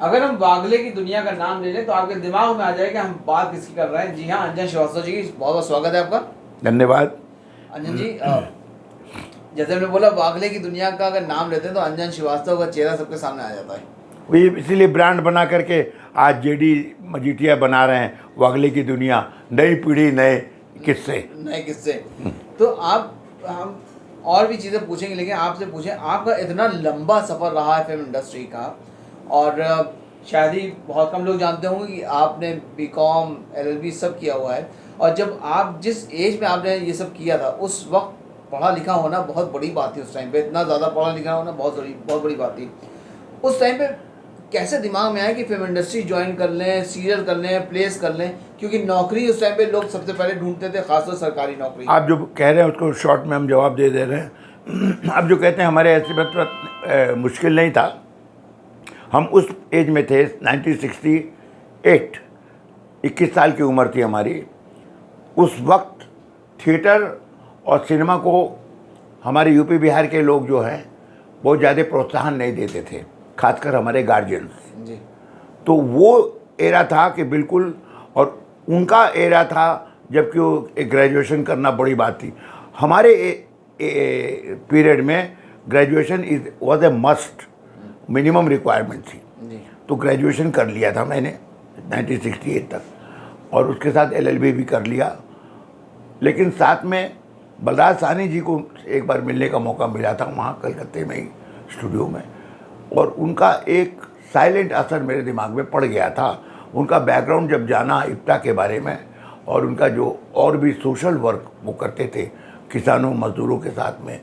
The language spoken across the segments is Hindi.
अगर हम वागले की दुनिया का नाम ले लें तो आपके दिमाग में आ जाएगा हम बात किसकी कर रहे हैं। जी हाँ, अंजन श्रीवास्तव जी की बहुत बहुत स्वागत है आपका। धन्यवाद। अंजन जी, जैसे हमने बोला वागले की दुनिया का अगर नाम लेते हैं तो अंजन श्रीवास्तव का चेहरा सबके सामने आ जाता है। वही इसीलिए ब्रांड बना करके आज जेडी मजीठिया बना रहे हैं, वागले की दुनिया, नई पीढ़ी नए किस्से। तो आप हम और भी चीज़ें पूछेंगे, लेकिन आपसे पूछें, आपका इतना लंबा सफ़र रहा है फिल्म इंडस्ट्री का, और शायद ही बहुत कम लोग जानते होंगे कि आपने बीकॉम एलएलबी सब किया हुआ है, और जब आप जिस एज में आपने ये सब किया था उस वक्त पढ़ा लिखा होना बहुत बड़ी बात थी। उस टाइम पे इतना ज़्यादा पढ़ा लिखा होना बहुत बड़ी बात थी। उस टाइम पे कैसे दिमाग में आया कि फिल्म इंडस्ट्री ज्वाइन कर लें, सीरियल कर लें, प्लेस कर लें, क्योंकि नौकरी उस टाइम पे लोग सबसे पहले ढूंढते थे, खासतौर सरकारी नौकरी। आप जो कह रहे हैं उसको शॉर्ट में हम जवाब दे रहे हैं। आप जो कहते हैं हमारे ऐसे मतलब मुश्किल नहीं था। हम उस एज में थे 1968, 21 साल की उम्र थी हमारी। उस वक्त थिएटर और सिनेमा को हमारे यूपी बिहार के लोग जो हैं बहुत ज़्यादा प्रोत्साहन नहीं देते थे, खासकर हमारे गार्जियंस जी। तो वो एरा था कि बिल्कुल, और उनका एरा था जबकि वो एक ग्रेजुएशन करना बड़ी बात थी। हमारे पीरियड में graduation was a must, minimum requirement थी। जी। तो ग्रेजुएशन कर लिया था मैंने 1968 तक, और उसके साथ एलएलबी भी कर लिया। लेकिन साथ में बलराज साहनी जी को एक बार मिलने का मौका मिला था वहाँ कलकत्ते में ही स्टूडियो में, और उनका एक साइलेंट असर मेरे दिमाग में पड़ गया था। उनका बैकग्राउंड जब जाना इप्टा के बारे में, और उनका जो और भी सोशल वर्क वो करते थे किसानों मजदूरों के साथ में,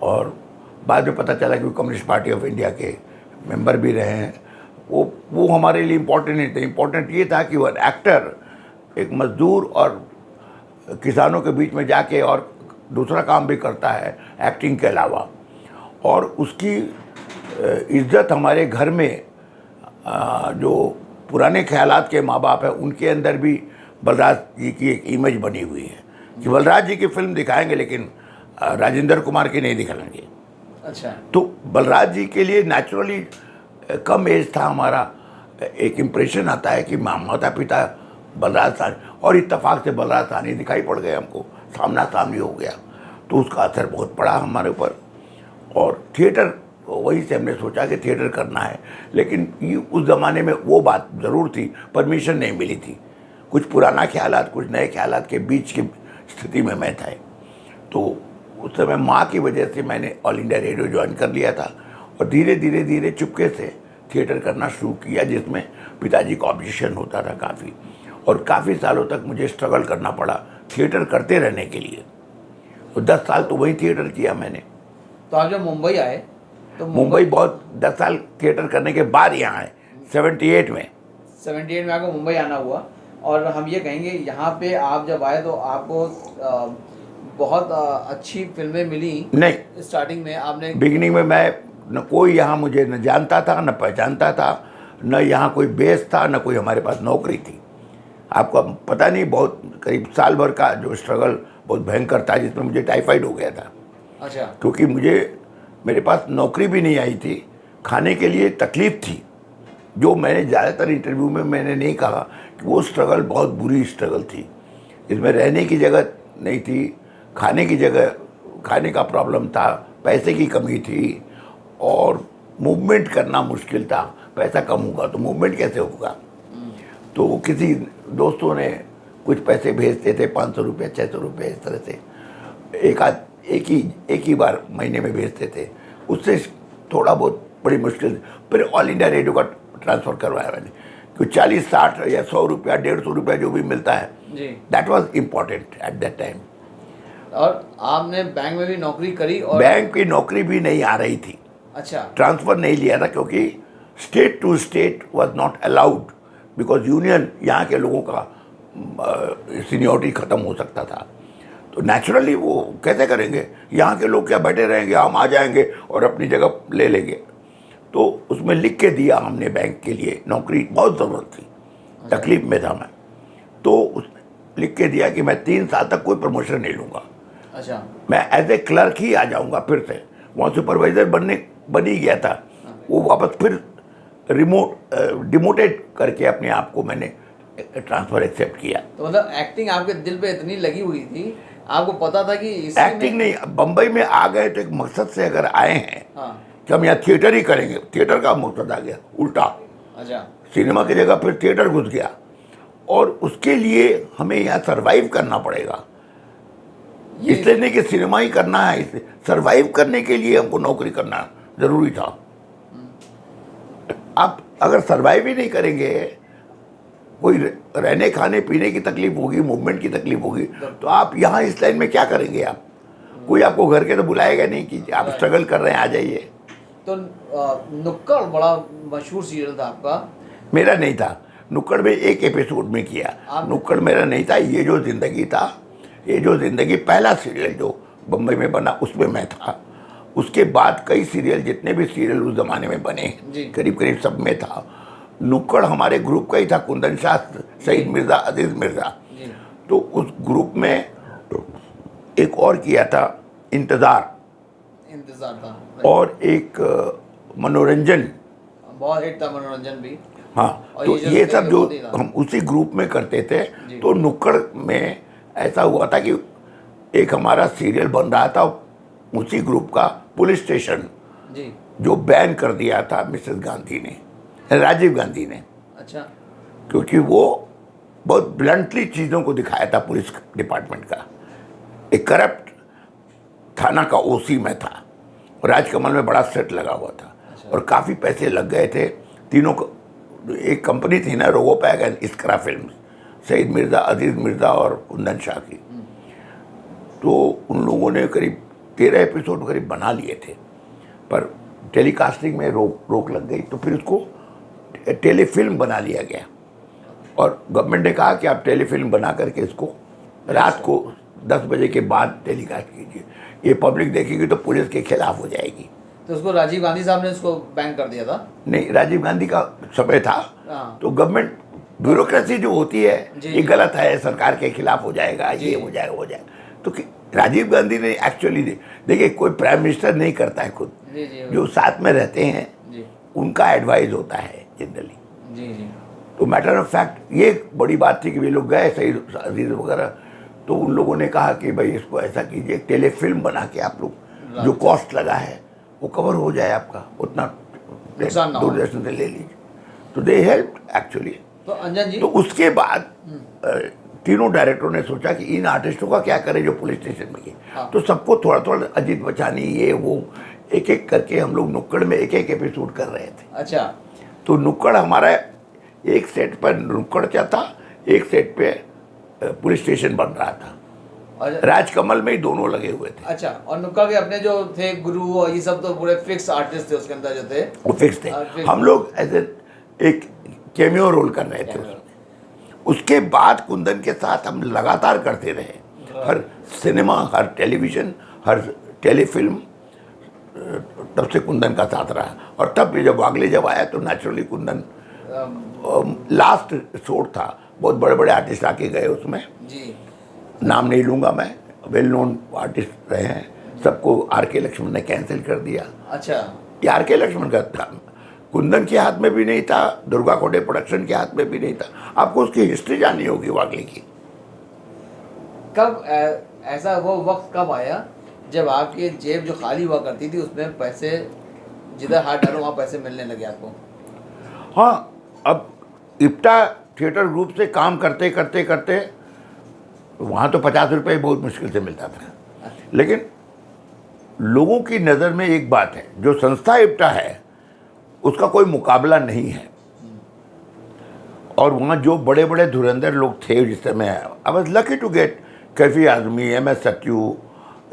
और बाद में पता चला कि वो कम्युनिस्ट पार्टी ऑफ इंडिया के मेंबर भी रहे हैं। वो हमारे लिए इम्पोर्टेंट नहीं थे। इम्पोर्टेंट ये था कि वो एक्टर एक मजदूर और किसानों के बीच में जाके और दूसरा काम भी करता है एक्टिंग के अलावा, और उसकी इज्जत हमारे घर में जो पुराने ख्यालात के माँ बाप हैं उनके अंदर भी बलराज जी की एक इमेज बनी हुई है कि बलराज जी की फिल्म दिखाएंगे लेकिन राजेंद्र कुमार की नहीं दिखाएंगे। अच्छा। तो बलराज जी के लिए नेचुरली कम एज था हमारा, एक इम्प्रेशन आता है कि माता पिता बलराज साहनी, और इत्तेफाक से बलराज साहनी दिखाई पड़ गए हमको, सामना सामनी हो गया। तो उसका असर बहुत पड़ा हमारे ऊपर, और थिएटर वहीं से हमने सोचा कि थिएटर करना है। लेकिन उस ज़माने में वो बात ज़रूर थी, परमिशन नहीं मिली थी। कुछ पुराना ख्यालात कुछ नए ख्यालात के बीच की स्थिति में मैं था। तो उस समय माँ की वजह से मैंने ऑल इंडिया रेडियो ज्वाइन कर लिया था, और धीरे धीरे चुपके से थिएटर करना शुरू किया, जिसमें पिताजी का ऑब्जेक्शन होता था काफ़ी, और काफ़ी सालों तक मुझे स्ट्रगल करना पड़ा थिएटर करते रहने के लिए। तो 10 साल तो वही थिएटर किया मैंने। तो आप जब मुंबई आए तो मुंबई बहुत 10 साल थिएटर करने के बाद यहाँ आए 78 में। 78 में आपको मुंबई आना हुआ, और हम ये कहेंगे यहाँ पे आप जब आए तो आपको बहुत अच्छी फिल्में मिली। नहीं, स्टार्टिंग में आपने बिगिनिंग में मैं न कोई यहाँ मुझे न जानता था न पहचानता था, न यहाँ कोई बेस था, न कोई हमारे पास नौकरी थी। आपको पता नहीं, बहुत करीब साल भर का जो स्ट्रगल बहुत भयंकर था, जिसमें मुझे टाइफाइड हो गया था। अच्छा। क्योंकि मेरे पास नौकरी भी नहीं आई थी, खाने के लिए तकलीफ़ थी, जो मैंने ज़्यादातर इंटरव्यू में मैंने नहीं कहा कि वो स्ट्रगल बहुत बुरी स्ट्रगल थी। इसमें रहने की जगह नहीं थी, खाने का प्रॉब्लम था, पैसे की कमी थी, और मूवमेंट करना मुश्किल था। पैसा कम होगा तो मूवमेंट कैसे होगा। तो किसी दोस्तों ने कुछ पैसे भेजते थे, 500 रुपये 600 रुपये, इस तरह से एक ही बार महीने में भेजते थे। उससे थोड़ा बहुत बड़ी मुश्किल। फिर ऑल इंडिया रेडियो का ट्रांसफ़र करवाया मैंने, क्योंकि 40 60 या 100 रुपया 150 रुपया जो भी मिलता है, that was important at that time. और आपने बैंक में भी नौकरी करी? और बैंक की नौकरी भी नहीं आ रही थी। अच्छा। ट्रांसफ़र नहीं लिया था क्योंकि state to state was not allowed, because union यहाँ के लोगों का सीनियरिटी ख़त्म हो सकता था। तो नेचुरली वो कैसे करेंगे, यहाँ के लोग क्या बैठे रहेंगे, हम आ जाएंगे और अपनी जगह ले लेंगे। तो उसमें लिख के दिया हमने बैंक के लिए, नौकरी बहुत ज़रूरत थी, तकलीफ़ में था मैं। तो उसमें लिख के दिया कि मैं 3 साल तक कोई प्रमोशन नहीं लूँगा। अच्छा। मैं एज ए क्लर्क ही आ जाऊँगा, फिर से वहाँ सुपरवाइज़र बन ही गया था। वो वापस फिर डिमोटेड करके अपने आप को मैंने ट्रांसफ़र एक्सेप्ट किया। तो मतलब एक्टिंग आपके दिल पे इतनी लगी हुई थी, आपको पता था कि इसी एक्टिंग में... नहीं, बम्बई में आ गए तो एक मकसद से अगर आए हैं हाँ। कि हम यहाँ थिएटर ही करेंगे, थिएटर का मकसद आ गया उल्टा। अच्छा। सिनेमा की जगह फिर थिएटर घुस गया, और उसके लिए हमें यहाँ सरवाइव करना पड़ेगा। इसलिए नहीं कि सिनेमा ही करना है, इसलिए सरवाइव करने के लिए हमको नौकरी करना ज़रूरी था। आप अगर सरवाइव ही नहीं करेंगे, कोई रहने खाने पीने की तकलीफ होगी, मूवमेंट की तकलीफ होगी, तो आप यहाँ इस लाइन में क्या करेंगे? आप कोई आपको घर के तो बुलाएगा नहीं कि आप स्ट्रगल कर रहे हैं, आ जाइए। तो नुक्कड़ बड़ा मशहूर सीरियल था आपका। मेरा नहीं था, नुक्कड़ में एक एपिसोड में किया, नुक्कड़ मेरा नहीं था। ये जो ज़िंदगी था, ये जो ज़िंदगी पहला सीरियल जो बम्बई में बना, उसमें मैं था। उसके बाद कई सीरियल, जितने भी सीरियल उस ज़माने में बने करीब करीब सब में था। नुक्कड़ हमारे ग्रुप का ही था, कुंदन शाह, सईद मिर्ज़ा, अजीज़ मिर्ज़ा। तो उस ग्रुप में एक और किया था, इंतज़ार था, और एक मनोरंजन, बहुत हिट था मनोरंजन भी। हाँ, तो ये सब जो हम उसी ग्रुप में करते थे। तो नुक्कड़ में ऐसा हुआ था कि एक हमारा सीरियल बन रहा था उसी ग्रुप का, पुलिस स्टेशन, जो बैन कर दिया था मिसेस गांधी ने, राजीव गांधी ने। अच्छा। क्योंकि वो बहुत ब्लंटली चीज़ों को दिखाया था पुलिस डिपार्टमेंट का। एक करप्ट थाना का ओसी में था, और राजकमल में बड़ा सेट लगा हुआ था। अच्छा। और काफ़ी पैसे लग गए थे तीनों को। एक कंपनी थी ना, रोगोपैग एंड इस्करा फिल्म, सईद मिर्ज़ा, अजीज़ मिर्ज़ा और कुंदन शाह की। तो उन लोगों ने करीब 13 एपिसोड करीब बना लिए थे, पर टेलीकास्टिंग में रोक लग गई। तो फिर उसको टेलीफिल्म बना लिया गया, और गवर्नमेंट ने कहा कि आप टेलीफिल्म बना करके इसको रात को 10 बजे के बाद टेलीकास्ट कीजिए, ये पब्लिक देखेगी तो पुलिस के खिलाफ हो जाएगी। तो उसको राजीव गांधी साहब ने उसको बैन कर दिया था? नहीं, राजीव गांधी का समय था। तो गवर्नमेंट ब्यूरोक्रेसी जो होती है, ये गलत है, सरकार के खिलाफ हो जाएगा, ये हो जाएगा, हो जाएगा। तो राजीव गांधी ने एक्चुअली, देखिए कोई प्राइम मिनिस्टर नहीं करता है खुद, जो साथ में रहते हैं उनका एडवाइस होता है जनरली। तो मैटर ऑफ फैक्ट ये बड़ी बात थी कि वे लोग गए, सईद अजीज़ वगैरह, तो उन लोगों ने कहा कि भाई इसको ऐसा कीजिए, टेलीफिल्म बना के आप लोग जो कॉस्ट लगा है वो कवर हो जाए, आपका उतना दूरदर्शन से ले लीजिए। तो दे हेल्प एक्चुअली। तो अंजन जी, तो उसके बाद तीनों डायरेक्टरों ने सोचा कि इन आर्टिस्टों का क्या करें जो पुलिस स्टेशन में किए। तो सबको थोड़ा थोड़ा, अजीत बचानी, ये वो, एक एक करके हम लोग नुक्कड़ में एक एक एपिसोड कर रहे थे। अच्छा। तो नुक्कड़ हमारा एक सेट पर नुक्कड़ क्या था, एक सेट पे पुलिस स्टेशन बन रहा था। राजकमल में ही दोनों लगे हुए थे। अच्छा। और नुक्कड़ के अपने जो थे गुरु और ये सब तो पूरे फिक्स आर्टिस्ट थे उसके अंदर जो थे, वो फिक्स थे। हम लोग ऐसे एक कैमियो रोल कर रहे थे उसमें। उसके बाद कुंदन के साथ हम लगातार करते रहे, हर सिनेमा, हर टेलीविज़न, हर टेलीफिल्म, तब से कुंदन का साथ रहा। और तब जब वागले जब आया तो नेचुरली कुंदन लास्ट शो था, बहुत बड़े बड़े आर्टिस्ट आके गए उसमें जी। नाम नहीं लूँगा मैं, वेल नोन आर्टिस्ट रहे हैं, सबको आर.के. लक्ष्मण ने कैंसिल कर दिया। अच्छा। ये आर.के. लक्ष्मण का था, कुंदन के हाथ में भी नहीं था, दुर्गा कोटे प्रोडक्शन के हाथ में भी नहीं था। आपको उसकी हिस्ट्री जाननी होगी वागले की। कब ऐसा वो वक्त कब आया जब आपकी जेब जो खाली हुआ करती थी उसमें पैसे, जिधर हाथ डालो वहाँ पैसे मिलने लगे आपको? हाँ, अब इप्टा थिएटर ग्रुप से काम करते करते करते वहाँ तो 50 रुपये बहुत मुश्किल से मिलता था। लेकिन लोगों की नज़र में एक बात है, जो संस्था इप्टा है उसका कोई मुकाबला नहीं है। और वहाँ जो बड़े बड़े धुरंधर लोग थे जिस समय, I was lucky to get Kaifi Azmi, M S. Sathyu,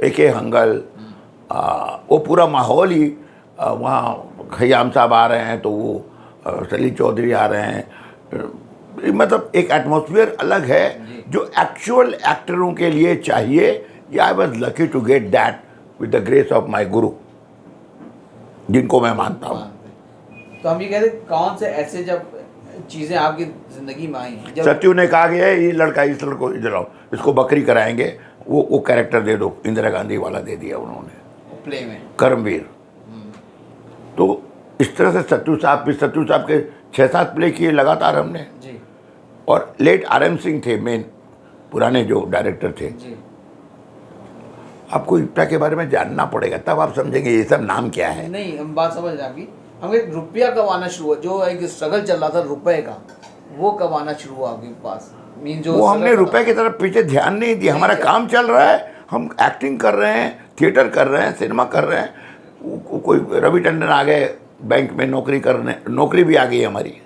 A K. Hangal, वो पूरा माहौल ही, वहाँ खयाम साहब आ रहे हैं तो वो सलील चौधरी आ रहे हैं, मतलब एक एटमॉस्फेयर अलग है जो एक्चुअल एक्टरों के लिए चाहिए। या I was lucky to get that with the grace of my guru, जिनको मैं मानता हूँ। तो हम ये कहते कौन से ऐसे जब चीज़ें आपकी ज़िंदगी में आई? सत्यू ने कहा कि ये लड़का, इस लड़को इधर आओ, इसको बकरी कराएंगे, वो कैरेक्टर दे दो, इंदिरा गांधी वाला दे दिया उन्होंने प्ले में, कर्मवीर। तो इस तरह से सत्तू साहब के 6-7 प्ले किए लगातार हमने। जी और लेट RM सिंह थे मेन पुराने जो डायरेक्टर थे। जी। आपको इप्टा के बारे में जानना पड़ेगा, तब आप समझेंगे ये सब नाम क्या है। नहीं, हम बात समझ रहे हैं आपकी। हमें रुपया कब आना शुरू हुआ, जो एक स्ट्रगल चल रहा था रुपए का, वो कब आना शुरू हुआ आपके पास? मीन जो वो हमने struggle रुपए की तरफ पीछे ध्यान नहीं दिया। हमारा किया। काम चल रहा है, हम एक्टिंग कर रहे हैं, थिएटर कर रहे हैं, सिनेमा कर रहे हैं। कोई रवि टंडन आ गए बैंक में नौकरी करने, नौकरी भी आ गई हमारी।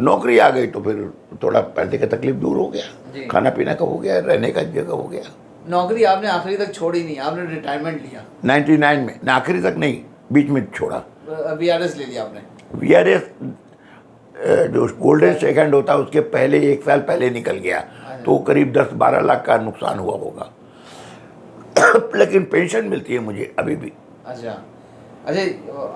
नौकरी आ गई तो फिर थोड़ा पैसे का तकलीफ दूर हो जी। गया, खाना पीना का हो गया, रहने का जगह हो गया। नौकरी आपने आखिरी तक छोड़ी नहीं, आपने रिटायरमेंट लिया 99 में, ना आखिरी तक नहीं, बीच में छोड़ा। VRS ले लिया आपने? VRS जो गोल्डन सेकंड होता है उसके पहले 1 साल पहले निकल गया, तो करीब 10-12 लाख का नुकसान हुआ होगा। लेकिन पेंशन मिलती है मुझे अभी भी। अच्छा अच्छा,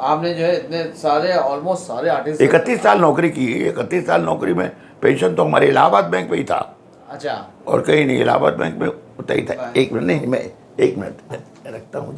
आपने जो है इतने सारे ऑलमोस्ट सारे आर्टिस्ट 31 साल नौकरी की। 31 साल नौकरी में पेंशन तो हमारे इलाहाबाद बैंक में ही था, अच्छा और कहीं नहीं, इलाहाबाद बैंक में उतना ही था। 1 मिनट नहीं, मैं 1 मिनट रखता हूँ।